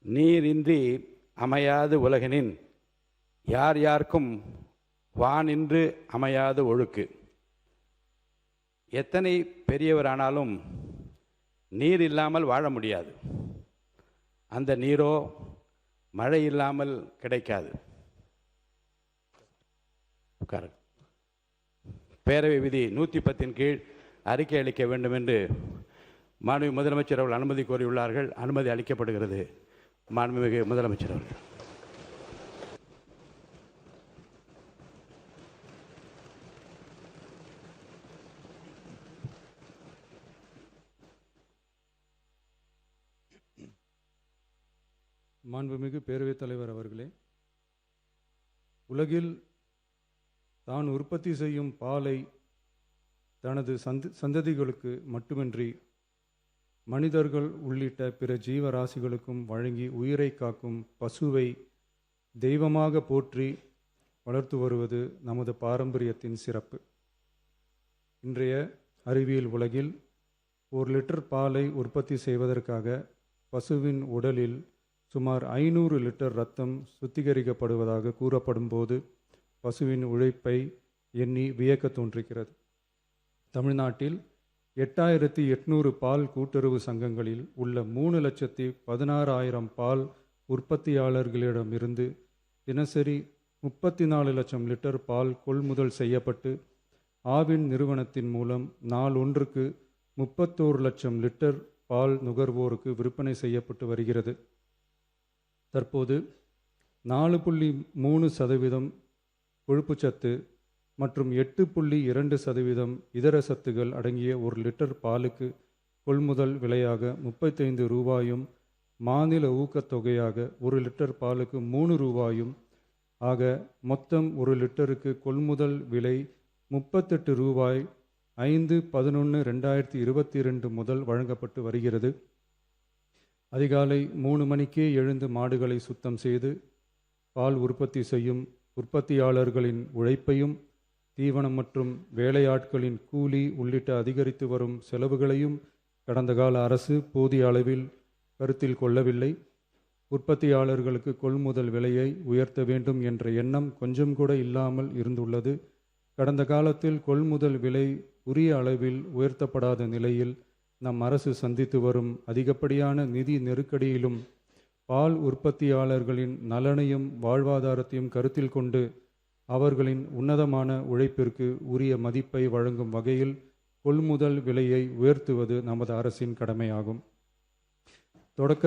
நீரின்றி அமையாது உலகினின் யார் யார்க்கும் வானின்று அமையாது ஒழுக்கு. எத்தனை பெரியவரானாலும் நீர் இல்லாமல் வாழ முடியாது. அந்த நீரோ மழை இல்லாமல் கிடைக்காது. பேரவை விதி 110 கீழ் அறிக்கை அளிக்க வேண்டும் என்று மாண்புமிகு முதலமைச்சர் அவர்கள் அனுமதி கோரியுள்ளார்கள். அனுமதி அளிக்கப்படுகிறது. மாண்புமிகு முதலமைச்சர் அவர்கள். மாண்புமிகு பேரவைத் தலைவர் அவர்களே, உலகில் தான் உற்பத்தி செய்யும் பாலை தனது சந்ததிகளுக்கு மட்டுமின்றி மனிதர்கள் உள்ளிட்ட பிற ஜீவராசிகளுக்கும் வழங்கி உயிரை காக்கும் பசுவை தெய்வமாக போற்றி வளர்த்து வருவது நமது பாரம்பரியத்தின் சிறப்பு. இன்றைய அறிவியல் உலகில் 1 லிட்டர் பாலை உற்பத்தி செய்வதற்காக பசுவின் உடலில் சுமார் 500 லிட்டர் இரத்தம் சுத்திகரிக்கப்படுவதாக கூறப்படும் போது பசுவின் உழைப்பை எண்ணி வியக்க தோன்றுகிறது. தமிழ்நாட்டில் 8800 பால் கூட்டுறவு சங்கங்களில் உள்ள 3,16,000 பால் உற்பத்தியாளர்களிடமிருந்து தினசரி 34 லட்சம் லிட்டர் பால் கொள்முதல் செய்யப்பட்டு ஆவின் நிறுவனத்தின் மூலம் நாளொன்றுக்கு 31 லட்சம் லிட்டர் பால் நுகர்வோருக்கு விற்பனை செய்யப்பட்டு வருகிறது. தற்போது 4.3% கொழுப்புச்சத்து மற்றும் 8.2% இதர சத்துகள் அடங்கிய 1 லிட்டர் பாலுக்கு கொள்முதல் விலையாக 35 ரூபாயும் மாநில ஊக்கத்தொகையாக 1 லிட்டர் பாலுக்கு 3 ரூபாயும் ஆக மொத்தம் 1 லிட்டருக்கு கொள்முதல் விலை 38 ரூபாய் 5/11/2022 முதல் வழங்கப்பட்டு வருகிறது. அதிகாலை 3 மணிக்கே எழுந்து மாடுகளை சுத்தம் செய்து பால் உற்பத்தி செய்யும் உற்பத்தியாளர்களின் உழைப்பையும் தீவனம் மற்றும் வேலையாட்களின் கூலி உள்ளிட்ட அதிகரித்து வரும் செலவுகளையும் கடந்த கால அரசு போதிய அளவில் கருத்தில் கொள்ளவில்லை. உற்பத்தியாளர்களுக்கு கொள்முதல் விலையை உயர்த்த வேண்டும் என்ற எண்ணம் கொஞ்சம் கூட இல்லாமல் இருந்துள்ளது. கடந்த காலத்தில் கொள்முதல் விலை உரிய அளவில் உயர்த்தப்படாத நிலையில் நம் அரசு சந்தித்து வரும் அதிகப்படியான நிதி நெருக்கடியிலும் பால் உற்பத்தியாளர்களின் நலனையும் வாழ்வாதாரத்தையும் கருத்தில் கொண்டு அவர்களின் உன்னதமான உழைப்பிற்கு உரிய மதிப்பை வழங்கும் வகையில் கொள்முதல் விலையை உயர்த்துவது நமது அரசின் கடமையாகும். தொடக்க